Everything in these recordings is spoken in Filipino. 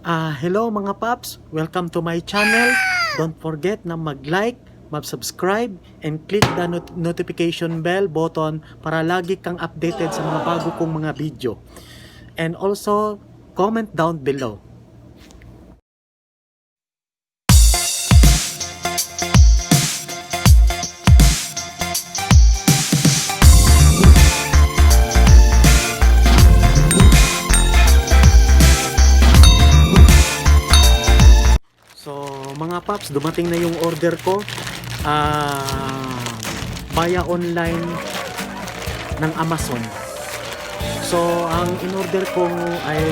Hello mga paps, welcome to my channel. Don't forget na mag-like, mag-subscribe, and click the notification bell button para lagi kang updated sa mga bago kong mga video. And also, comment down below. Mga paps, dumating na yung order ko via online ng Amazon. So ang in-order ko ay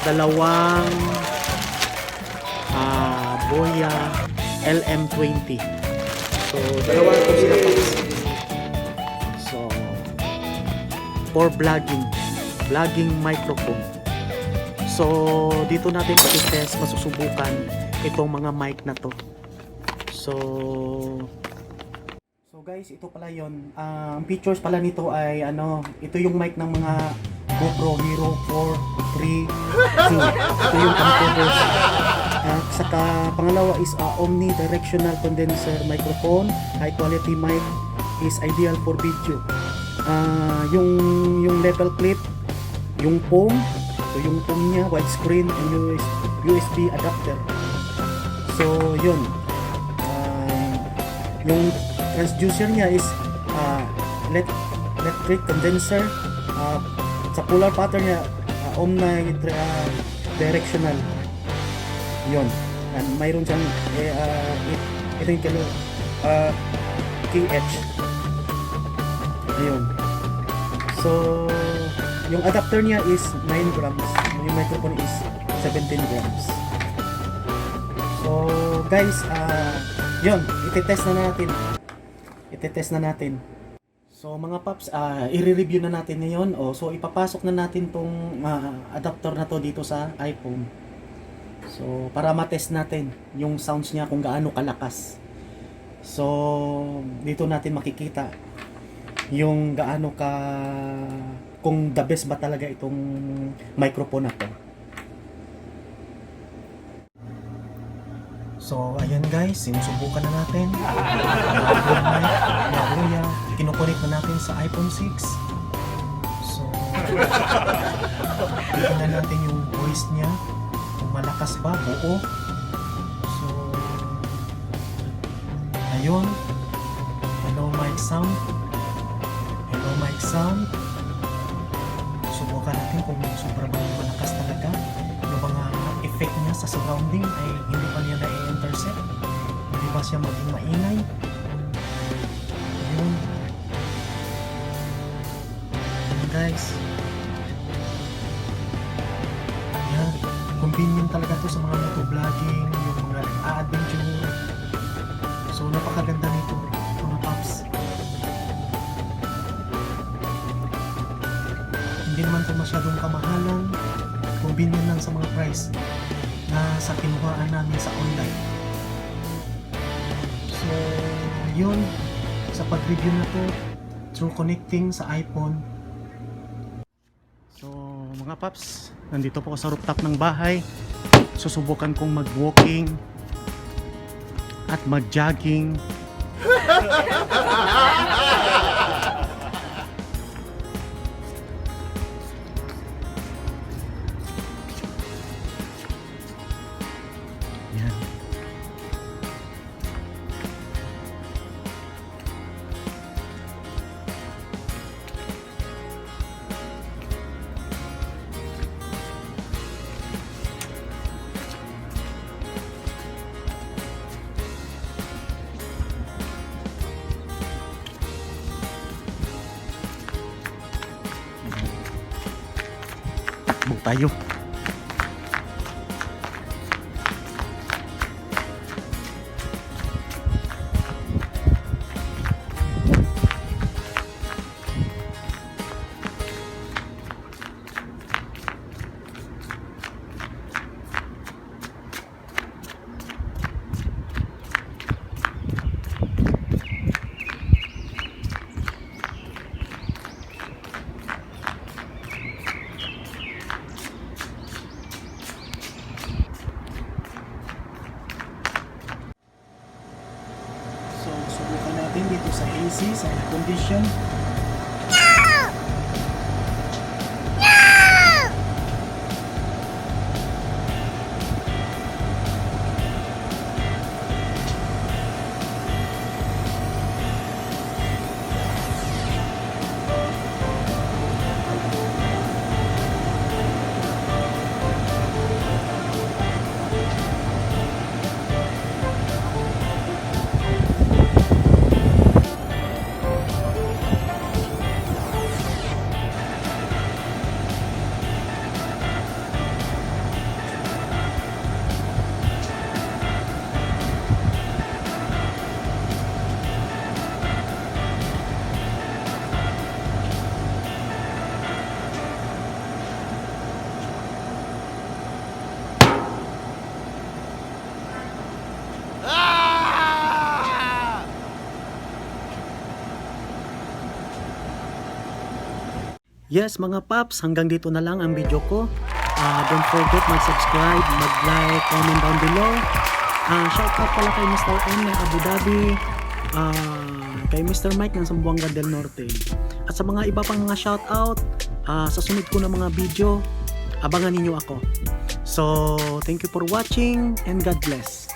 dalawang Boya LM20. So dalawa ito sila paps. So for vlogging microphone. So dito natin i-test, masusubukan itong mga mic na to. So guys, ito pala yon. Ang features pala nito ay ito yung mic ng mga GoPro Hero 4, 3, 2. Ito yung camcorders. At saka pangalawa is omnidirectional condenser microphone. High quality mic is ideal for video. Yung level clip, yung foam, ito yung foam niya, widescreen, and USB adapter. So yun, yung transducer niya is electric condenser. Sa polar pattern niya, omnidirectional. Yun, and mayroon siyang ito yung KH. Ayun. So yung adapter niya is 9 grams, yung microphone is 17 grams. So guys, yun, itetest na natin. So mga paps, i-review na natin ngayon. So ipapasok na natin tong adapter na to dito sa iPhone. So para ma-test natin yung sounds niya kung gaano kalakas. So dito natin makikita yung gaano kung the best ba talaga itong microphone na to. So ayan guys, sinusubukan na natin. Boya, kinukunik na natin sa iPhone 6. So tingnan natin yung voice niya, kung malakas ba, buo. So ayun, hello mic sound. Subukan natin kung sobrang malakas talaga. Yung mga effect niya sa surrounding ay hindi pa niya na-intercept, hindi ba siya maging maingay. Ayun guys, yan, convenient talaga to sa mga motovlogging, yung mga adventure. So napakaganda nito mga paps. Hindi naman ito masyadong kamahalan, convenient lang sa mga price na sa kinuhaan namin sa online. So yun, sa pag-review na to through connecting sa iPhone. So mga paps, nandito po ako sa rooftop ng bahay. Susubukan kong mag-walking at mag-jogging. Takbo tayo. dito sa AC, sa condition. Yes mga paps, hanggang dito na lang ang video ko. Don't forget mag-subscribe, mag-like, comment down below. Shout out pala kay Mr. M ng Abu Dhabi, kay Mr. Mike ng Zamboanga del Norte. At sa mga iba pang mga shout out, sa sunod ko na mga video, abangan ninyo ako. So, thank you for watching and God bless.